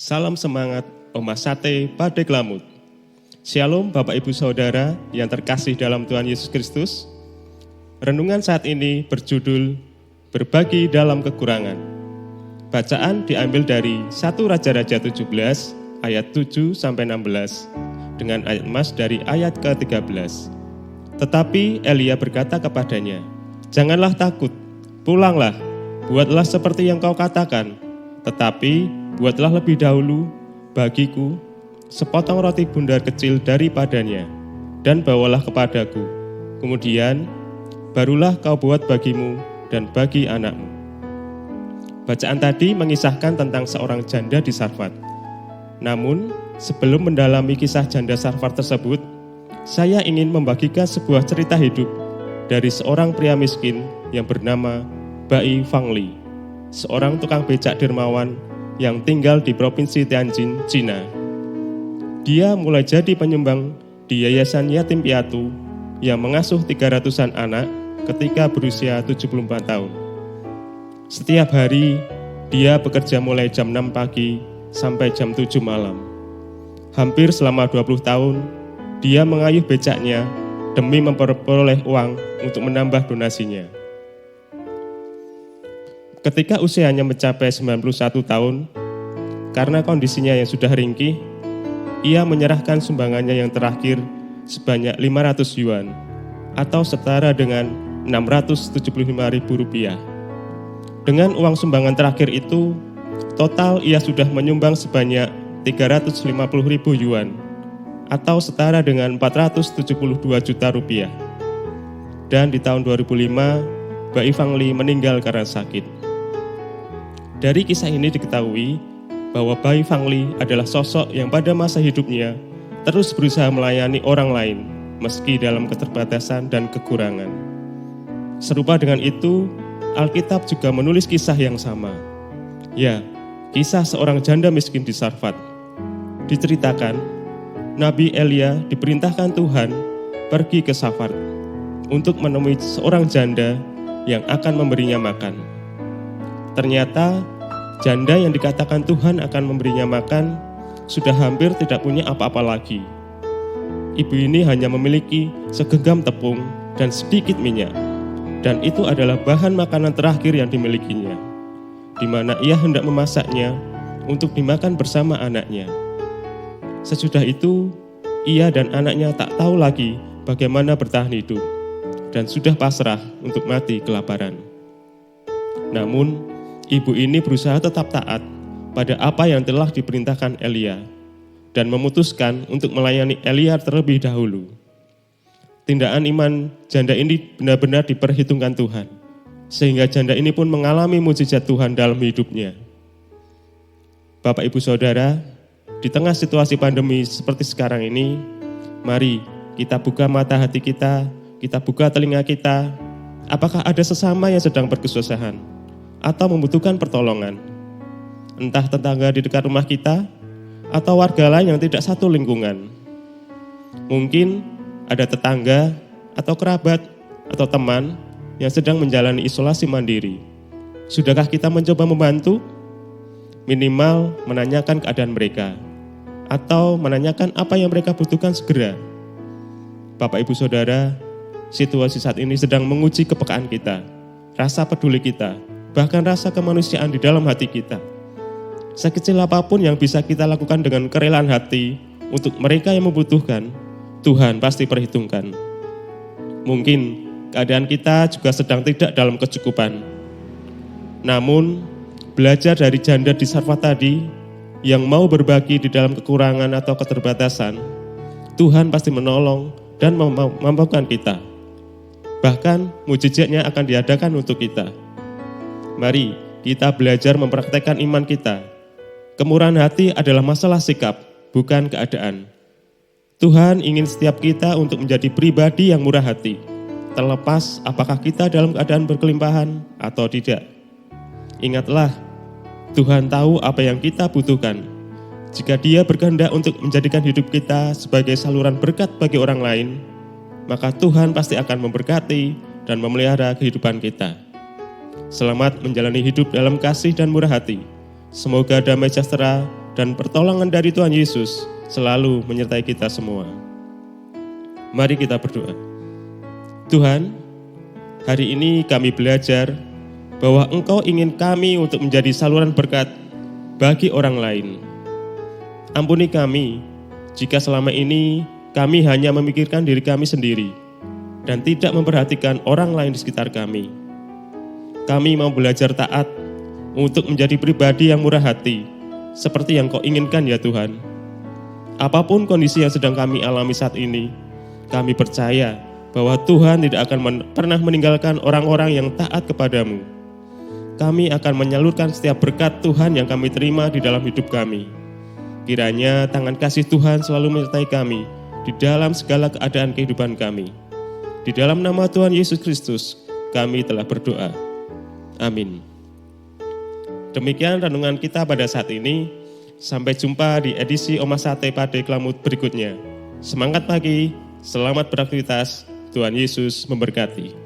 Salam semangat, Oma Sate Padek Lamut. Shalom Bapak Ibu Saudara yang terkasih dalam Tuhan Yesus Kristus. Renungan saat ini berjudul Berbagi dalam Kekurangan. Bacaan diambil dari 1 Raja-Raja 17 ayat 7-16 dengan ayat emas dari ayat ke-13. Tetapi Elia berkata kepadanya, "Janganlah takut, pulanglah, buatlah seperti yang kau katakan, tetapi buatlah lebih dahulu bagiku sepotong roti bundar kecil daripadanya, dan bawalah kepadaku. Kemudian barulah kau buat bagimu dan bagi anakmu." Bacaan tadi mengisahkan tentang seorang janda di Sarfat. Namun, sebelum mendalami kisah janda Sarfat tersebut, saya ingin membagikan sebuah cerita hidup dari seorang pria miskin yang bernama Bai Fangli, seorang tukang becak dermawan yang tinggal di Provinsi Tianjin, Cina. Dia mulai jadi penyumbang di Yayasan Yatim Piatu yang mengasuh 300-an anak ketika berusia 74 tahun. Setiap hari, dia bekerja mulai jam 6 pagi sampai jam 7 malam. Hampir selama 20 tahun, dia mengayuh becaknya demi memperoleh uang untuk menambah donasinya. Ketika usianya mencapai 91 tahun, karena kondisinya yang sudah ringkih, ia menyerahkan sumbangannya yang terakhir sebanyak 500 yuan atau setara dengan Rp675.000. Dengan uang sumbangan terakhir itu, total ia sudah menyumbang sebanyak 350.000 yuan atau setara dengan 472 juta rupiah. Dan di tahun 2005, Bai Fangli meninggal karena sakit. Dari kisah ini diketahui bahwa Bai Fangli adalah sosok yang pada masa hidupnya terus berusaha melayani orang lain meski dalam keterbatasan dan kekurangan. Serupa dengan itu, Alkitab juga menulis kisah yang sama. Ya, kisah seorang janda miskin di Sarfat. Diceritakan, Nabi Elia diperintahkan Tuhan pergi ke Sarfat untuk menemui seorang janda yang akan memberinya makan. Ternyata, janda yang dikatakan Tuhan akan memberinya makan sudah hampir tidak punya apa-apa lagi. Ibu ini hanya memiliki segenggam tepung dan sedikit minyak. Dan itu adalah bahan makanan terakhir yang dimilikinya, di mana ia hendak memasaknya untuk dimakan bersama anaknya. Sesudah itu, ia dan anaknya tak tahu lagi bagaimana bertahan hidup, dan sudah pasrah untuk mati kelaparan. Namun, ibu ini berusaha tetap taat pada apa yang telah diperintahkan Elia, dan memutuskan untuk melayani Elia terlebih dahulu. Tindakan iman janda ini benar-benar diperhitungkan Tuhan, sehingga janda ini pun mengalami mukjizat Tuhan dalam hidupnya. Bapak Ibu Saudara, di tengah situasi pandemi seperti sekarang ini, mari kita buka mata hati kita buka telinga kita. Apakah ada sesama yang sedang berkesusahan atau membutuhkan pertolongan? Entah tetangga di dekat rumah kita atau warga lain yang tidak satu lingkungan. Mungkin ada tetangga atau kerabat atau teman yang sedang menjalani isolasi mandiri. Sudahkah kita mencoba membantu? Minimal menanyakan keadaan mereka atau menanyakan apa yang mereka butuhkan segera. Bapak Ibu Saudara, situasi saat ini sedang menguji kepekaan kita, rasa peduli kita, bahkan rasa kemanusiaan di dalam hati kita. Sekecil apapun yang bisa kita lakukan dengan kerelaan hati untuk mereka yang membutuhkan, Tuhan pasti perhitungkan. Mungkin keadaan kita juga sedang tidak dalam kecukupan. Namun, belajar dari janda di Sarfat tadi yang mau berbagi di dalam kekurangan atau keterbatasan, Tuhan pasti menolong dan memampukan kita. Bahkan mukjizatnya akan diadakan untuk kita. Mari kita belajar mempraktekkan iman kita. Kemurahan hati adalah masalah sikap, bukan keadaan. Tuhan ingin setiap kita untuk menjadi pribadi yang murah hati, terlepas apakah kita dalam keadaan berkelimpahan atau tidak. Ingatlah, Tuhan tahu apa yang kita butuhkan. Jika Dia berkehendak untuk menjadikan hidup kita sebagai saluran berkat bagi orang lain, maka Tuhan pasti akan memberkati dan memelihara kehidupan kita. Selamat menjalani hidup dalam kasih dan murah hati. Semoga damai sejahtera dan pertolongan dari Tuhan Yesus selalu menyertai kita semua. Mari kita berdoa. Tuhan, hari ini kami belajar bahwa Engkau ingin kami untuk menjadi saluran berkat bagi orang lain. Ampuni kami jika selama ini kami hanya memikirkan diri kami sendiri dan tidak memperhatikan orang lain di sekitar kami. Kami mau belajar taat untuk menjadi pribadi yang murah hati, seperti yang Kau inginkan ya Tuhan. Apapun kondisi yang sedang kami alami saat ini, kami percaya bahwa Tuhan tidak akan pernah meninggalkan orang-orang yang taat kepadamu. Kami akan menyalurkan setiap berkat Tuhan yang kami terima di dalam hidup kami. Kiranya tangan kasih Tuhan selalu menyertai kami di dalam segala keadaan kehidupan kami. Di dalam nama Tuhan Yesus Kristus, kami telah berdoa. Amin. Demikian renungan kita pada saat ini. Sampai jumpa di edisi Omah Sate Pade Klamut berikutnya. Semangat pagi, selamat beraktivitas, Tuhan Yesus memberkati.